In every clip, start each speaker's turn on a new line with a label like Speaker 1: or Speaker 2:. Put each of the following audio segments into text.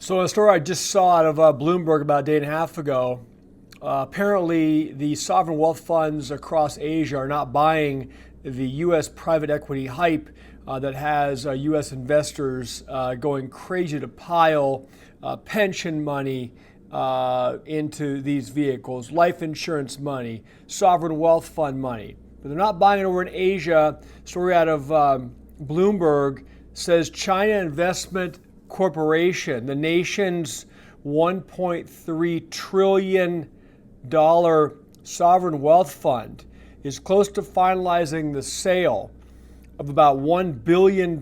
Speaker 1: So a story I just saw out of Bloomberg about a day and a half ago, apparently the sovereign wealth funds across Asia are not buying the U.S. private equity hype that has U.S. investors going crazy to pile pension money into these vehicles, life insurance money, sovereign wealth fund money. But they're not buying it over in Asia. Story out of Bloomberg says China Investment Corporation, the nation's $1.3 trillion sovereign wealth fund, is close to finalizing the sale of about $1 billion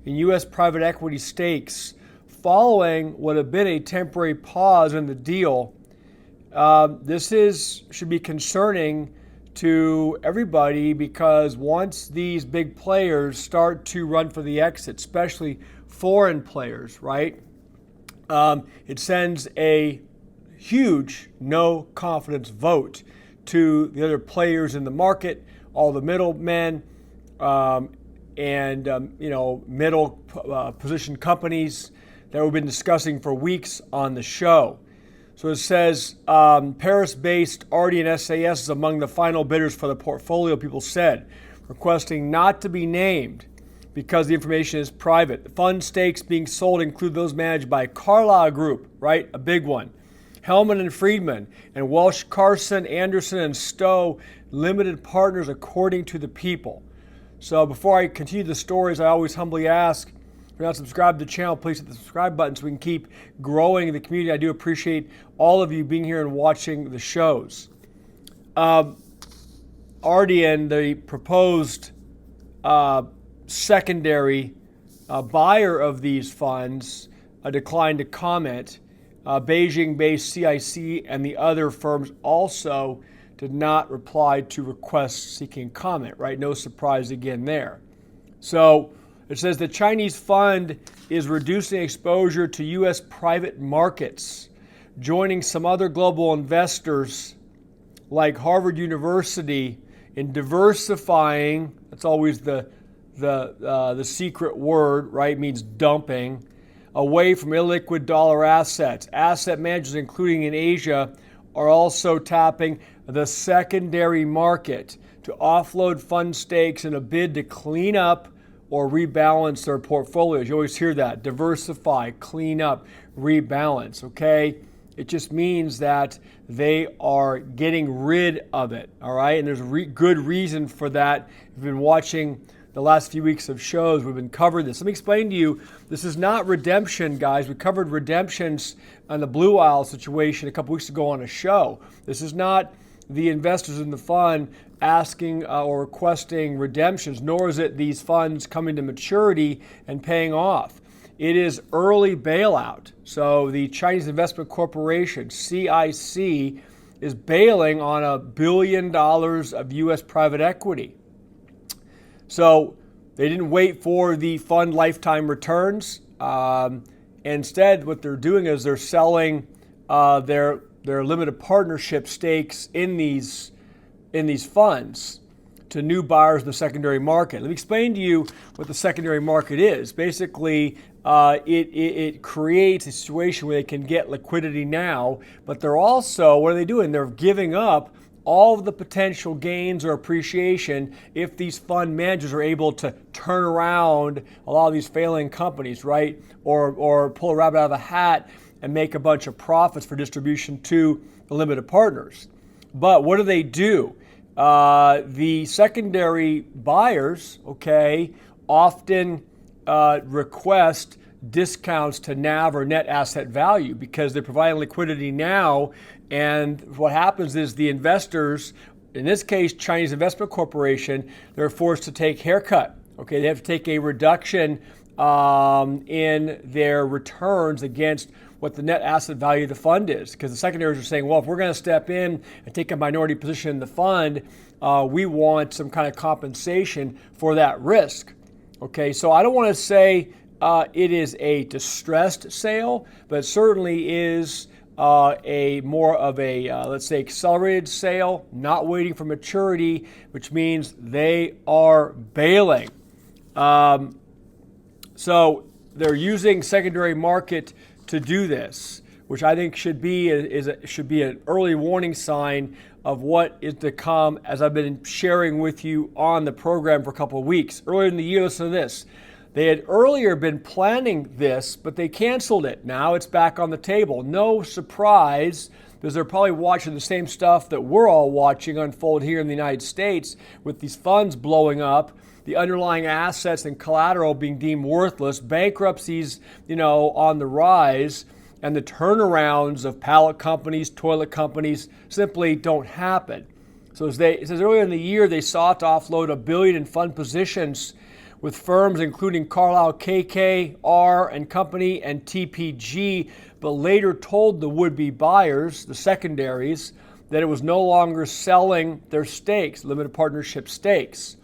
Speaker 1: in U.S. private equity stakes following what had been a temporary pause in the deal. Should be concerning to everybody because once these big players start to run for the exit, especially foreign players, right? It sends a huge no confidence vote to the other players in the market, all the middlemen, middle position companies that we've been discussing for weeks on the show. So it says Paris-based RD and SAS is among the final bidders for the portfolio, people said, requesting not to be named because the information is private. The fund stakes being sold include those managed by Carlyle Group, right? A big one. Hellman and Friedman and Welsh Carson, Anderson and Stowe limited partners according to the people. So before I continue the stories, I always humbly ask, if you're not subscribed to the channel, please hit the subscribe button so we can keep growing the community. I do appreciate all of you being here and watching the shows. Ardian, the proposed secondary buyer of these funds, declined to comment. Beijing-based CIC and the other firms also did not reply to requests seeking comment, right? No surprise again there. So it says the Chinese fund is reducing exposure to U.S. private markets, joining some other global investors like Harvard University in diversifying. That's always the secret word, right? It means dumping away from illiquid dollar assets. Asset managers, including in Asia, are also tapping the secondary market to offload fund stakes in a bid to clean up or rebalance their portfolios. You always hear that. Diversify, clean up, rebalance, okay? It just means that they are getting rid of it, all right? And there's good reason for that. If you've been watching the last few weeks of shows, we've been covering this. Let me explain to you, this is not redemption, guys. We covered redemptions on the Blue Isle situation a couple weeks ago on a show. This is not the investors in the fund asking or requesting redemptions, nor is it these funds coming to maturity and paying off. It is early bailout. So the Chinese Investment Corporation, CIC, is bailing on $1 billion of U.S. private equity. So they didn't wait for the fund lifetime returns. Instead, what they're doing is they're selling their limited partnership stakes in these funds to new buyers in the secondary market. Let me explain to you what the secondary market is. Basically, it creates a situation where they can get liquidity now, but they're also, what are they doing? They're giving up all of the potential gains or appreciation if these fund managers are able to turn around a lot of these failing companies, right? Or pull a rabbit out of a hat and make a bunch of profits for distribution to the limited partners. But what do? The secondary buyers, okay, often request discounts to NAV or net asset value because they're providing liquidity now. And what happens is the investors, in this case, Chinese Investment Corporation, they're forced to take haircut. Okay, they have to take a reduction in their returns against what the net asset value of the fund is. Because the secondaries are saying, well, if we're going to step in and take a minority position in the fund, we want some kind of compensation for that risk. Okay, so I don't want to say it is a distressed sale, but it certainly is a more of a, let's say, accelerated sale, not waiting for maturity, which means they are bailing. So they're using secondary market to do this, which I think should be an early warning sign of what is to come, as I've been sharing with you on the program for a couple of weeks. Earlier in the year, listen to this. They had earlier been planning this, but they canceled it. Now it's back on the table. No surprise, because they're probably watching the same stuff that we're all watching unfold here in the United States with these funds blowing up, the underlying assets and collateral being deemed worthless, bankruptcies, on the rise, and the turnarounds of pallet companies, toilet companies simply don't happen. So it says earlier in the year, they sought to offload $1 billion in fund positions with firms including Carlyle KKR and Company and TPG, but later told the would-be buyers, the secondaries, that it was no longer selling their stakes, limited partnership stakes.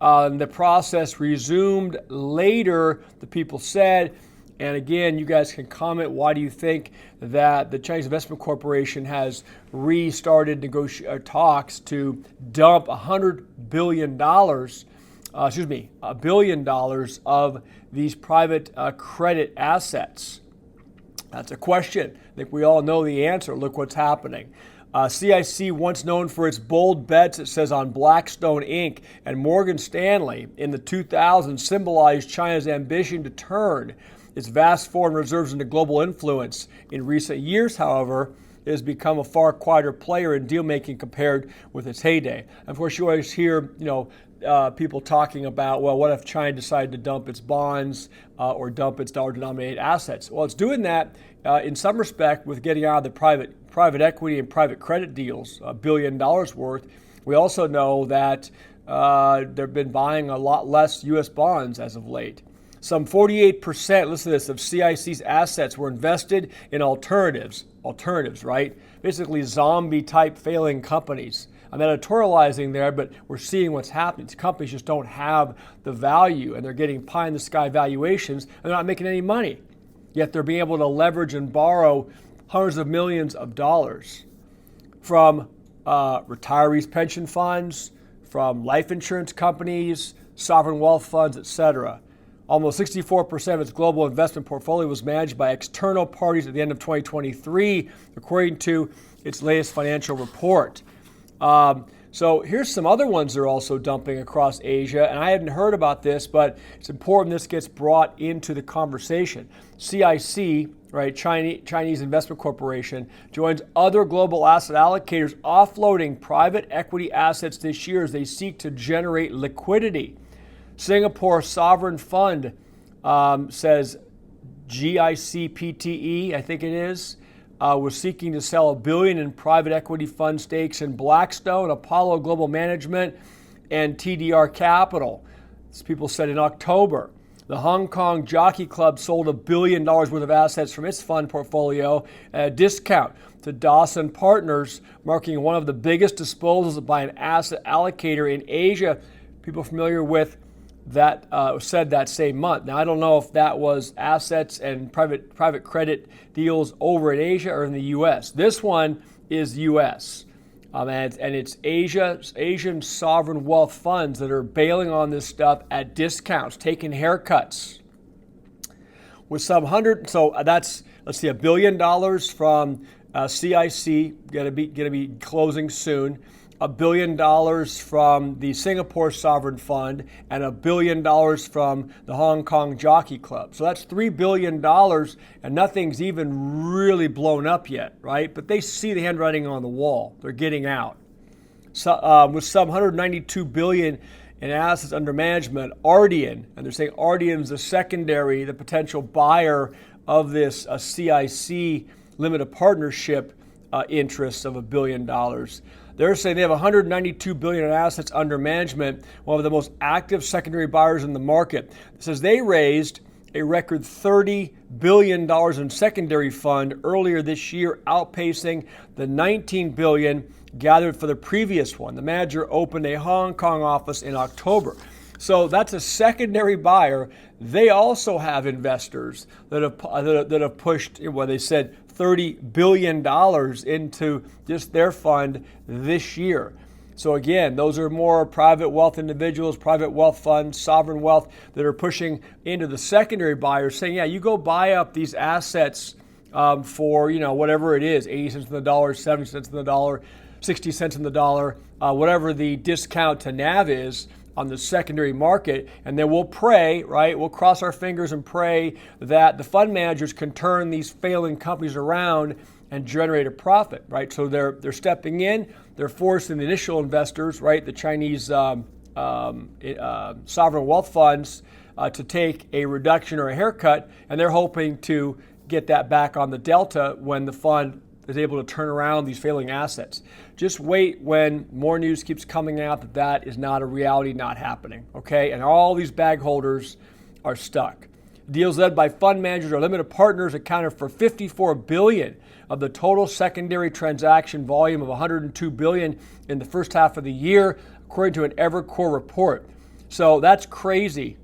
Speaker 1: The process resumed later, the people said. And again, you guys can comment, why do you think that the Chinese Investment Corporation has restarted talks to dump $100 billion $1 billion of these private credit assets? That's a question. I think we all know the answer. Look what's happening. CIC, once known for its bold bets, it says, on Blackstone Inc. and Morgan Stanley in the 2000s, symbolized China's ambition to turn its vast foreign reserves into global influence. In recent years, however, it has become a far quieter player in deal-making compared with its heyday. Of course, you always hear, people talking about, well, what if China decided to dump its bonds or dump its dollar-denominated assets? Well, it's doing that in some respect with getting out of the private equity and private credit deals, $1 billion worth. We also know that they've been buying a lot less U.S. bonds as of late. Some 48%, listen to this, of CIC's assets were invested in alternatives, right? Basically zombie-type failing companies. I'm editorializing there, but we're seeing what's happening. These companies just don't have the value, and they're getting pie-in-the-sky valuations, and they're not making any money. Yet they're being able to leverage and borrow hundreds of millions of dollars from retirees' pension funds, from life insurance companies, sovereign wealth funds, etc. Almost 64% of its global investment portfolio was managed by external parties at the end of 2023, according to its latest financial report. So here's some other ones they're also dumping across Asia, and I hadn't heard about this, but it's important this gets brought into the conversation. CIC, right, Chinese Investment Corporation, joins other global asset allocators offloading private equity assets this year as they seek to generate liquidity. Singapore Sovereign Fund says GICPTE, I think it is, was seeking to sell $1 billion in private equity fund stakes in Blackstone, Apollo Global Management, and TDR Capital. This people said in October. The Hong Kong Jockey Club sold $1 billion worth of assets from its fund portfolio at a discount to Dawson Partners, marking one of the biggest disposals by an asset allocator in Asia. People familiar with that said that same month. Now, I don't know if that was assets and private credit deals over in Asia or in the U.S. This one is U.S. And it's Asian sovereign wealth funds that are bailing on this stuff at discounts, taking haircuts. With some so that's, let's see, $1 billion from CIC, gonna be closing soon. $1 billion from the Singapore Sovereign Fund, and $1 billion from the Hong Kong Jockey Club. So that's $3 billion, and nothing's even really blown up yet, right? But they see the handwriting on the wall. They're getting out. So, with some $192 billion in assets under management, Ardian, and they're saying Ardian's the potential buyer of this CIC limited partnership interests of $1 billion. They're saying they have $192 billion in assets under management, one of the most active secondary buyers in the market. It says they raised a record $30 billion in secondary fund earlier this year, outpacing the $19 billion gathered for the previous one. The manager opened a Hong Kong office in October. So that's a secondary buyer. They also have investors that have pushed, well, they said $30 billion into just their fund this year. So again, those are more private wealth individuals, private wealth funds, sovereign wealth that are pushing into the secondary buyers, saying, yeah, you go buy up these assets for, whatever it is, 80 cents on the dollar, 70 cents on the dollar, 60 cents on the dollar, whatever the discount to NAV is on the secondary market, and then we'll pray, right? We'll cross our fingers and pray that the fund managers can turn these failing companies around and generate a profit, right? So they're stepping in, they're forcing the initial investors, right, the Chinese sovereign wealth funds, to take a reduction or a haircut, and they're hoping to get that back on the delta when the fund is able to turn around these failing assets. Just wait when more news keeps coming out that that is not a reality, not happening, okay? And all these bag holders are stuck. Deals led by fund managers or limited partners accounted for $54 billion of the total secondary transaction volume of $102 billion in the first half of the year, according to an Evercore report. So that's crazy.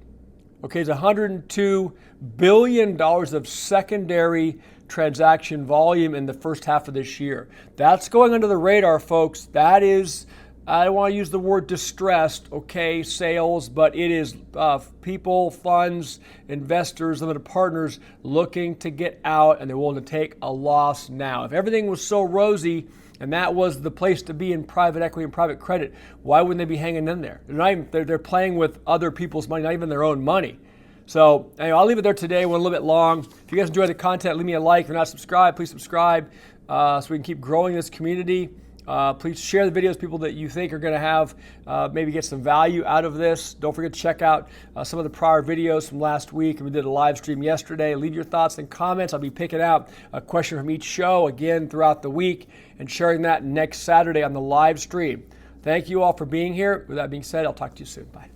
Speaker 1: Okay, it's $102 billion of secondary transaction volume in the first half of this year. That's going under the radar, folks. That is, I don't want to use the word distressed, okay, sales, but it is people, funds, investors, limited partners looking to get out, and they're willing to take a loss now. If everything was so rosy and that was the place to be in private equity and private credit, why wouldn't they be hanging in there? They're playing with other people's money, not even their own money. So anyway, I'll leave it there today. We're a little bit long. If you guys enjoy the content, leave me a like. If you're not subscribed, please subscribe so we can keep growing this community. Please share the videos, people that you think are going to have maybe get some value out of this. Don't forget to check out some of the prior videos from last week. We did a live stream yesterday. Leave your thoughts and comments. I'll be picking out a question from each show again throughout the week and sharing that next Saturday on the live stream. Thank you all for being here. With that being said, I'll talk to you soon. Bye.